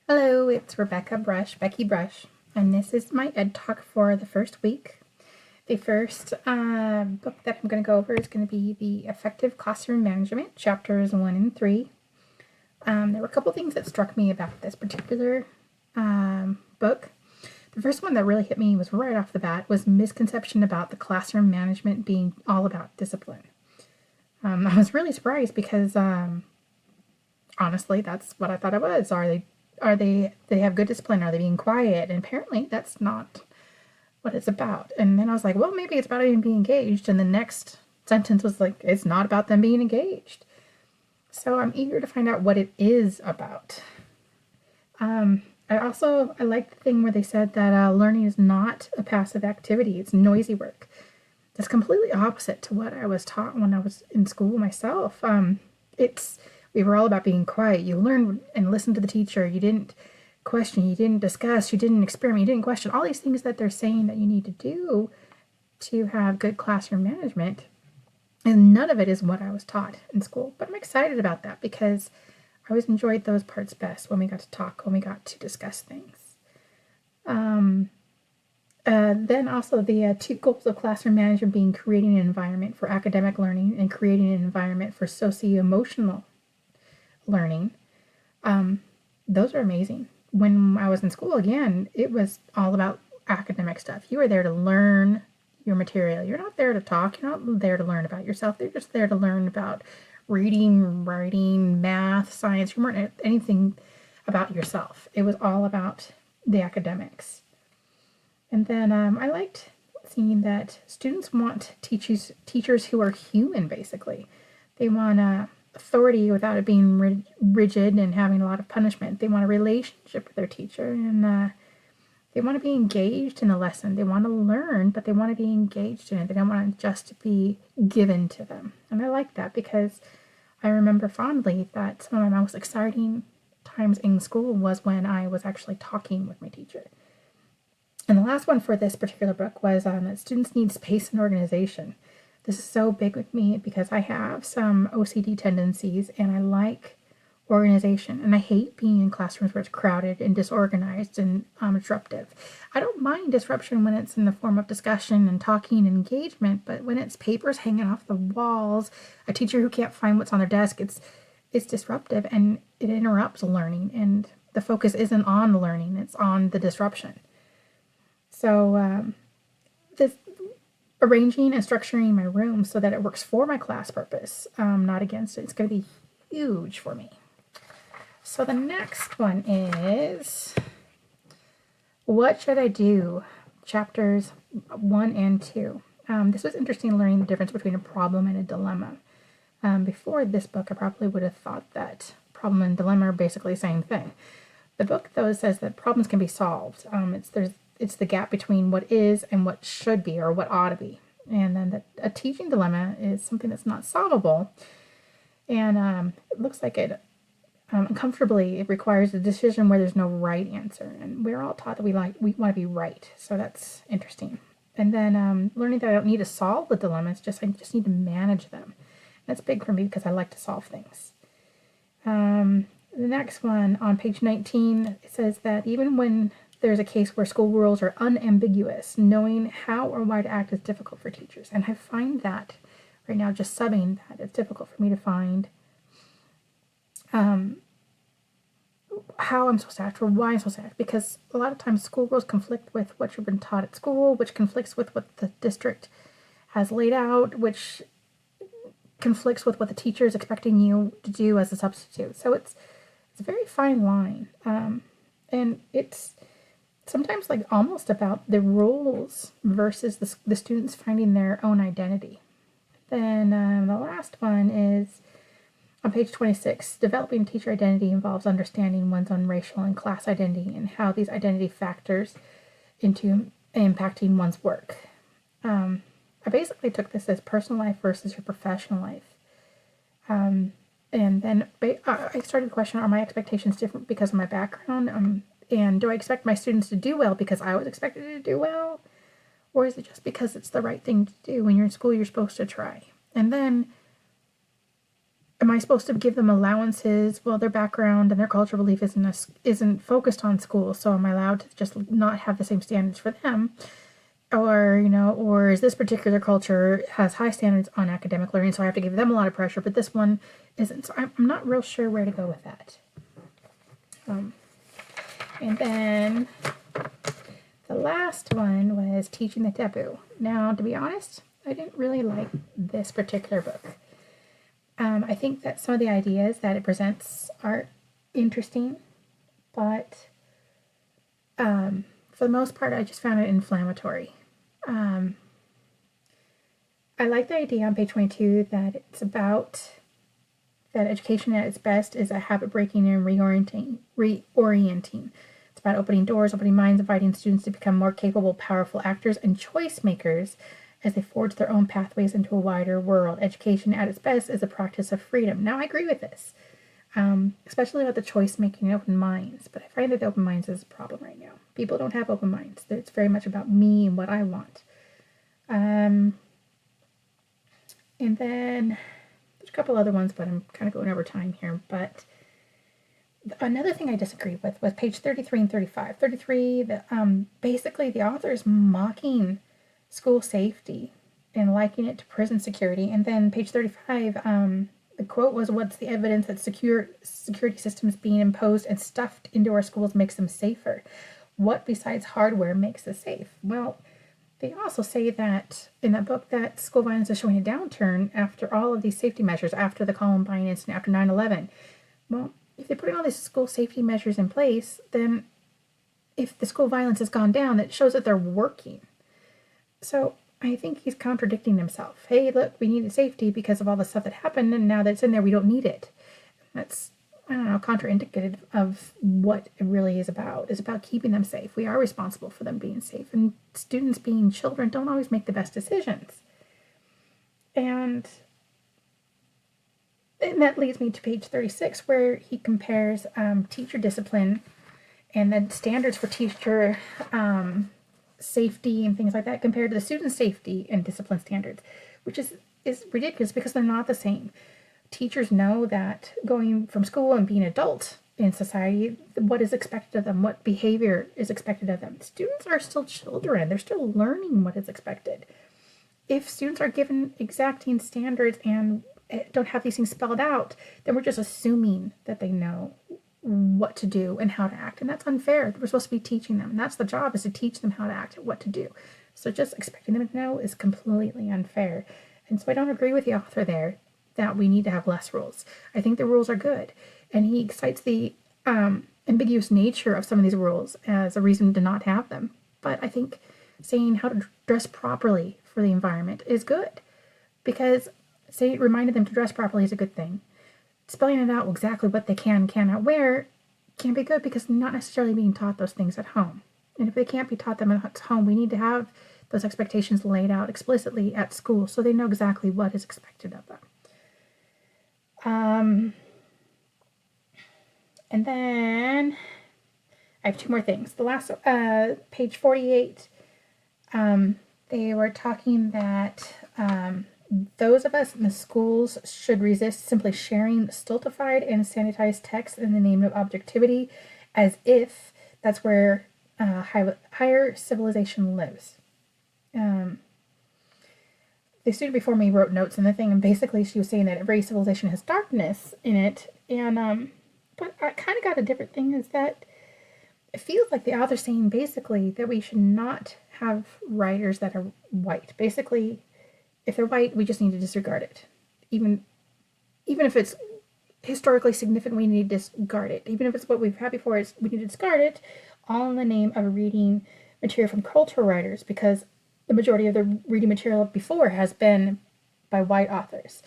Hello, it's Becky Brush, and this is my EdTalk for the first week. The first book that I'm going to go over is going to be the Effective Classroom Management, chapters 1 and 3. There were a couple things that struck me about this particular book. The first one that really hit me was right off the bat was misconception about the classroom management being all about discipline. I was really surprised because honestly, that's what I thought it was. They have good discipline? Are they being quiet? And apparently that's not what it's about. And then I was like, well, maybe it's about them being engaged. And the next sentence was like, it's not about them being engaged. So I'm eager to find out what it is about. I like the thing where they said that learning is not a passive activity. It's noisy work. That's completely opposite to what I was taught when I was in school myself. We were all about being quiet. You learned and listened to the teacher. You didn't question. You didn't discuss. You didn't experiment. You didn't question. All these things that they're saying that you need to do to have good classroom management. And none of it is what I was taught in school. But I'm excited about that because I always enjoyed those parts best when we got to talk, when we got to discuss things. Then also the two goals of classroom management being creating an environment for academic learning and creating an environment for socio-emotional learning. Those are amazing. When I was in school, again, it was all about academic stuff. You were there to learn your material. You're not there to talk. You're not there to learn about yourself. You're just there to learn about reading, writing, math, science. You weren't anything about yourself. It was all about the academics. And then I liked seeing that students want teachers who are human, basically. They want authority without it being rigid and having a lot of punishment. They want a relationship with their teacher, and they want to be engaged in a lesson. They want to learn, but they want to be engaged in it. They don't want it just to be given to them. And I like that because I remember fondly that some of my most exciting times in school was when I was actually talking with my teacher. And the last one for this particular book was that students need space and organization. This is so big with me because I have some OCD tendencies and I like organization. And I hate being in classrooms where it's crowded and disorganized and disruptive. I don't mind disruption when it's in the form of discussion and talking and engagement, but when it's papers hanging off the walls, a teacher who can't find what's on their desk, it's disruptive and it interrupts learning. And the focus isn't on the learning, it's on the disruption. So this arranging and structuring my room so that it works for my class purpose, not against it. It's going to be huge for me. So the next one is, what should I do? Chapters 1 and 2. This was interesting learning the difference between a problem and a dilemma. Before this book, I probably would have thought that problem and dilemma are basically the same thing. The book, though, says that problems can be solved. It's the gap between what is and what should be or what ought to be. And then a teaching dilemma is something that's not solvable. And it looks like it uncomfortably it requires a decision where there's no right answer. And we're all taught that we want to be right. So that's interesting. And then learning that I don't need to solve the dilemmas, I just need to manage them. That's big for me because I like to solve things. The next one on page 19, it says that even when there's a case where school rules are unambiguous, knowing how or why to act is difficult for teachers. And I find that right now, just subbing that, it's difficult for me to find how I'm supposed to act or why I'm supposed to act. Because a lot of times school rules conflict with what you've been taught at school, which conflicts with what the district has laid out, which conflicts with what the teacher is expecting you to do as a substitute. So it's a very fine line. And it's sometimes like almost about the rules versus the students finding their own identity. Then the last one is on page 26. Developing teacher identity involves understanding one's own racial and class identity and how these identity factors into impacting one's work. I basically took this as personal life versus your professional life. And then I started to question, are my expectations different because of my background? And do I expect my students to do well because I was expected to do well? Or is it just because it's the right thing to do? When you're in school, you're supposed to try. And then am I supposed to give them allowances? Well, their background and their cultural belief isn't focused on school, so am I allowed to just not have the same standards for them? Or, or is this particular culture has high standards on academic learning, so I have to give them a lot of pressure, but this one isn't. So I'm not real sure where to go with that. And then the last one was Teaching the Taboo. Now, to be honest, I didn't really like this particular book. I think that some of the ideas that it presents are interesting, but for the most part, I just found it inflammatory. I like the idea on page 22 that it's about that education at its best is a habit breaking and reorienting. It's about opening doors, opening minds, inviting students to become more capable, powerful actors and choice makers as they forge their own pathways into a wider world. Education at its best is a practice of freedom. Now, I agree with this, especially about the choice making and open minds. But I find that the open minds is a problem right now. People don't have open minds. It's very much about me and what I want. And then there's a couple other ones, but I'm kind of going over time here. But another thing I disagree with was page 33 and 35. 33, basically the author is mocking school safety and likening it to prison security. And then page 35, the quote was, "What's the evidence that security systems being imposed and stuffed into our schools makes them safer? What besides hardware makes us safe?" Well, they also say that in that book that school violence is showing a downturn after all of these safety measures, after the Columbine incident, after 9/11. Well, if they're putting all these school safety measures in place, then if the school violence has gone down, that shows that they're working. So I think he's contradicting himself. Hey, look, we needed safety because of all the stuff that happened, and now that it's in there, we don't need it. That's, I don't know, contraindicative of what it really is about. It's about keeping them safe. We are responsible for them being safe. And students being children don't always make the best decisions. And that leads me to page 36, where he compares teacher discipline and the standards for teacher safety and things like that compared to the student safety and discipline standards, which is ridiculous because they're not the same. Teachers know that going from school and being an adult in society, what is expected of them, what behavior is expected of them. Students are still children. They're still learning what is expected. If students are given exacting standards and don't have these things spelled out, then we're just assuming that they know what to do and how to act. And that's unfair. We're supposed to be teaching them. And that's the job, is to teach them how to act and what to do. So just expecting them to know is completely unfair. And so I don't agree with the author there that we need to have less rules. I think the rules are good. And he cites the ambiguous nature of some of these rules as a reason to not have them. But I think saying how to dress properly for the environment is good. Because reminding them to dress properly is a good thing. Spelling it out exactly what they cannot wear can be good because they're not necessarily being taught those things at home. And if they can't be taught them at home, we need to have those expectations laid out explicitly at school so they know exactly what is expected of them. And then I have two more things. The last, page 48, they were talking that those of us in the schools should resist simply sharing stultified and sanitized text in the name of objectivity, as if that's where higher civilization lives. The student before me wrote notes in the thing, and basically she was saying that every civilization has darkness in it, and but I kind of got a different thing, is that it feels like the author's saying basically that we should not have writers that are white. Basically, if they're white, we just need to disregard it. Even if it's historically significant, we need to discard it. Even if it's what we've had before, we need to discard it, all in the name of reading material from cultural writers, because the majority of the reading material before has been by white authors.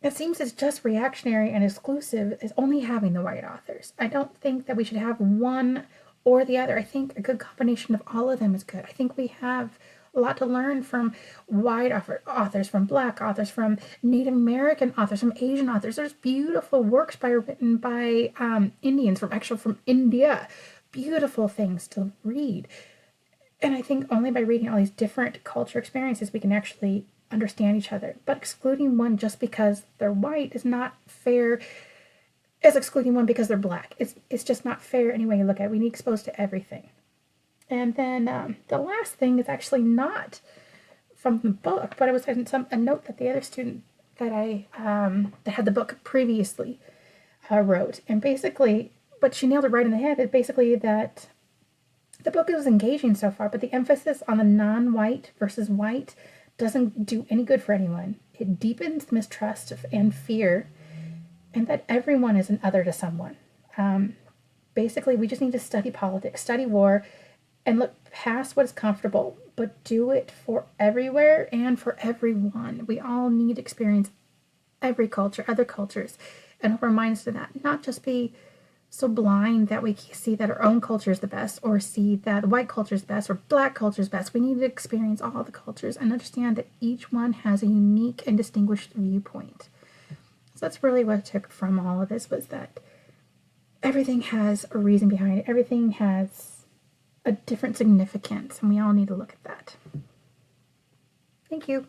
It seems it's just reactionary and exclusive as only having the white authors. I don't think that we should have one or the other. I think a good combination of all of them is good. I think we have a lot to learn from white authors, from black authors, from Native American authors, from Asian authors. There's beautiful works written by Indians from India. Beautiful things to read. And I think only by reading all these different culture experiences, we can actually understand each other. But excluding one just because they're white is not fair as excluding one because they're black. It's just not fair any way you look at it. We need exposed to everything. And then the last thing is actually not from the book, but it was a note that the other student that that had the book previously wrote. And basically, but she nailed it right in the head, is basically that the book is engaging so far, but the emphasis on the non-white versus white doesn't do any good for anyone. It deepens mistrust and fear, and that everyone is an other to someone. Basically, we just need to study politics, study war, and look past what is comfortable, but do it for everywhere and for everyone. We all need to experience every culture, other cultures, and remind us of that. Not just be so blind that we see that our own culture is the best, or see that white culture is best, or black culture is best. We need to experience all the cultures and understand that each one has a unique and distinguished viewpoint. So that's really what I took from all of this, was that everything has a reason behind it. Everything has a different significance, and we all need to look at that. Thank you.